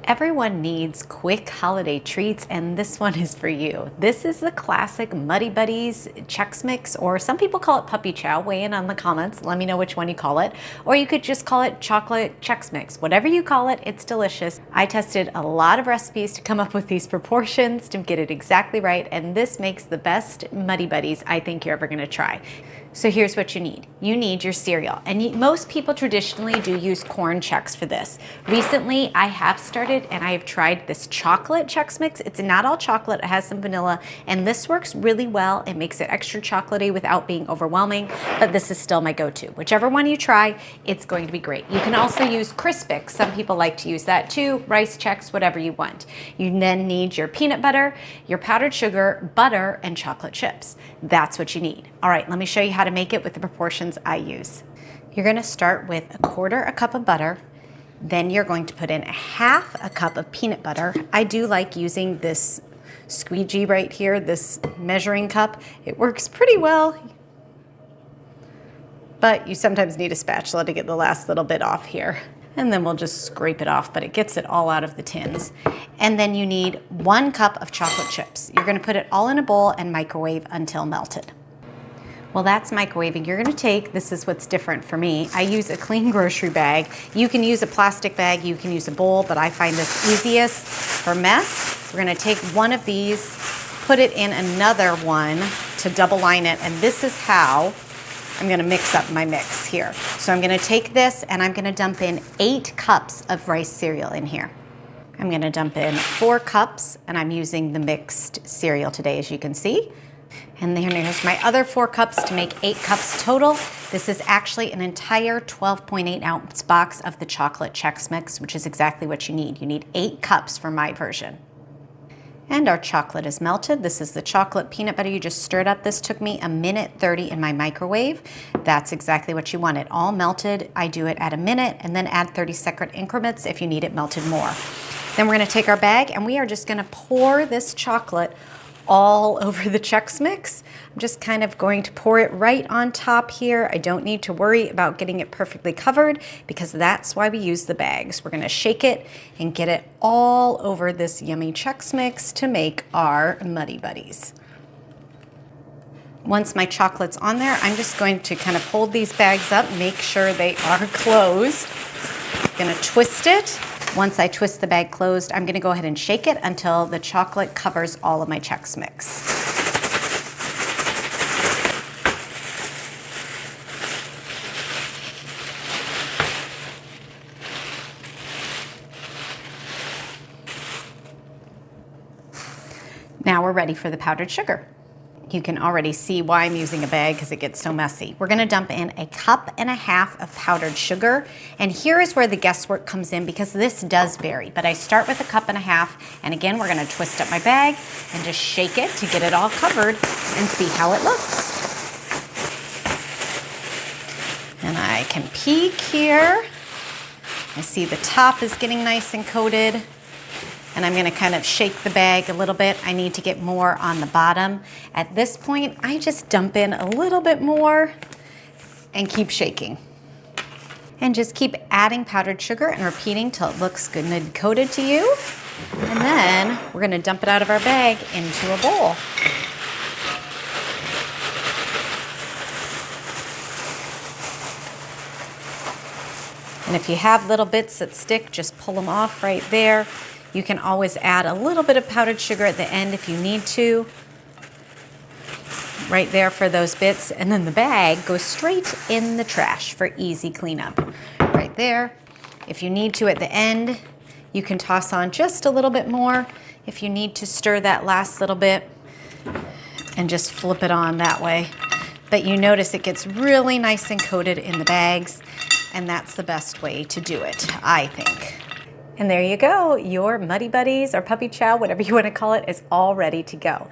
Everyone needs quick holiday treats, and this one is for you. This is the classic Muddy Buddies Chex Mix, or some people call it Puppy Chow. Weigh in on the comments. Let me know which one you call it. Or you could just call it Chocolate Chex Mix. Whatever you call it, it's delicious. I tested a lot of recipes to come up with these proportions to get it exactly right, and this makes the best Muddy Buddies I think you're ever going to try. So here's what you need. You need your cereal, and most people traditionally do use corn Chex for this. Recently, I have started and I have tried this chocolate Chex Mix. It's not all chocolate, it has some vanilla, and this works really well. It makes it extra chocolatey without being overwhelming, but this is still my go-to. Whichever one you try, it's going to be great. You can also use Crispix. Some people like to use that too. Rice Chex, whatever you want. You then need your peanut butter, your powdered sugar, butter, and chocolate chips. That's what you need. All right, let me show you how to make it with the proportions I use. You're gonna start with 1/4 cup of butter. Then you're going to put in 1/2 cup of peanut butter. I do like using this squeegee right here, this measuring cup. It works pretty well, but you sometimes need a spatula to get the last little bit off here. And then we'll just scrape it off, but it gets it all out of the tins. And then you need 1 cup of chocolate chips. You're gonna put it all in a bowl and microwave until melted. Well, that's microwaving. You're gonna take, this is what's different for me, I use a clean grocery bag. You can use a plastic bag, you can use a bowl, but I find this easiest for mess. We're gonna take one of these, put it in another one to double line it, and this is how I'm gonna mix up my mix here. So I'm gonna take this and I'm gonna dump in 8 cups of rice cereal in here. I'm gonna dump in 4 cups, and I'm using the mixed cereal today, as you can see. And then here's my other 4 cups to make 8 cups total. This is actually an entire 12.8 ounce box of the chocolate Chex Mix, which is exactly what you need. You need 8 cups for my version. And our chocolate is melted. This is the chocolate peanut butter you just stirred up. This took me 1:30 in my microwave. That's exactly what you want. It all melted. I do it at 1 minute and then add 30-second increments if you need it melted more. Then we're gonna take our bag and we are just gonna pour this chocolate all over the Chex Mix. I'm just kind of going to pour it right on top here. I don't need to worry about getting it perfectly covered because that's why we use the bags. We're gonna shake it and get it all over this yummy Chex Mix to make our Muddy Buddies. Once my chocolate's on there, I'm just going to kind of hold these bags up, make sure they are closed. I'm gonna twist it. Once I twist the bag closed, I'm gonna go ahead and shake it until the chocolate covers all of my Chex Mix. Now we're ready for the powdered sugar. You can already see why I'm using a bag because it gets so messy. We're gonna dump in 1.5 cups of powdered sugar. And here is where the guesswork comes in because this does vary. But I start with 1.5 cups, and again, we're gonna twist up my bag and just shake it to get it all covered and see how it looks. And I can peek here. I see the top is getting nice and coated. And I'm gonna kind of shake the bag a little bit. I need to get more on the bottom. At this point, I just dump in a little bit more and keep shaking. And just keep adding powdered sugar and repeating till it looks good and coated to you. And then we're gonna dump it out of our bag into a bowl. And if you have little bits that stick, just pull them off right there. You can always add a little bit of powdered sugar at the end if you need to. Right there for those bits. And then the bag goes straight in the trash for easy cleanup. Right there. If you need to at the end, you can toss on just a little bit more if you need to stir that last little bit and just flip it on that way. But you notice it gets really nice and coated in the bags, and that's the best way to do it, I think. And there you go, your Muddy Buddies or Puppy Chow, whatever you want to call it, is all ready to go.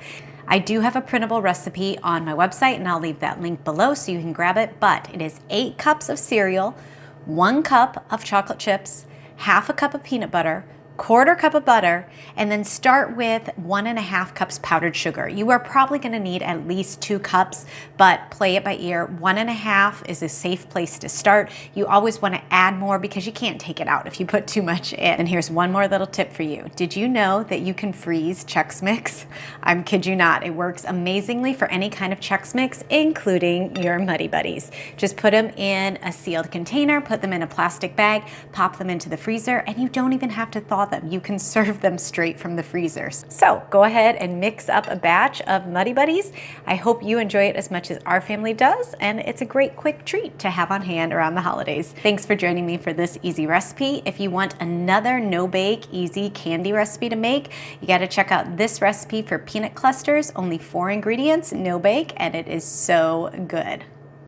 I do have a printable recipe on my website, and I'll leave that link below so you can grab it, but it is 8 cups of cereal, 1 cup of chocolate chips, 1/2 cup of peanut butter, 1/4 cup of butter, and then start with 1.5 cups powdered sugar. You are probably gonna need at least 2 cups, but play it by ear. 1.5 is a safe place to start. You always wanna add more because you can't take it out if you put too much in. And here's one more little tip for you. Did you know that you can freeze Chex Mix? I'm kid you not, it works amazingly for any kind of Chex Mix, including your Muddy Buddies. Just put them in a sealed container, put them in a plastic bag, pop them into the freezer, and you don't even have to thaw them. You can serve them straight from the freezers. So go ahead and mix up a batch of Muddy Buddies. I hope you enjoy it as much as our family does, and it's a great quick treat to have on hand around the holidays. Thanks for joining me for this easy recipe. If you want another no-bake, easy candy recipe to make, you gotta check out this recipe for peanut clusters. Only 4 ingredients, no bake, and it is so good.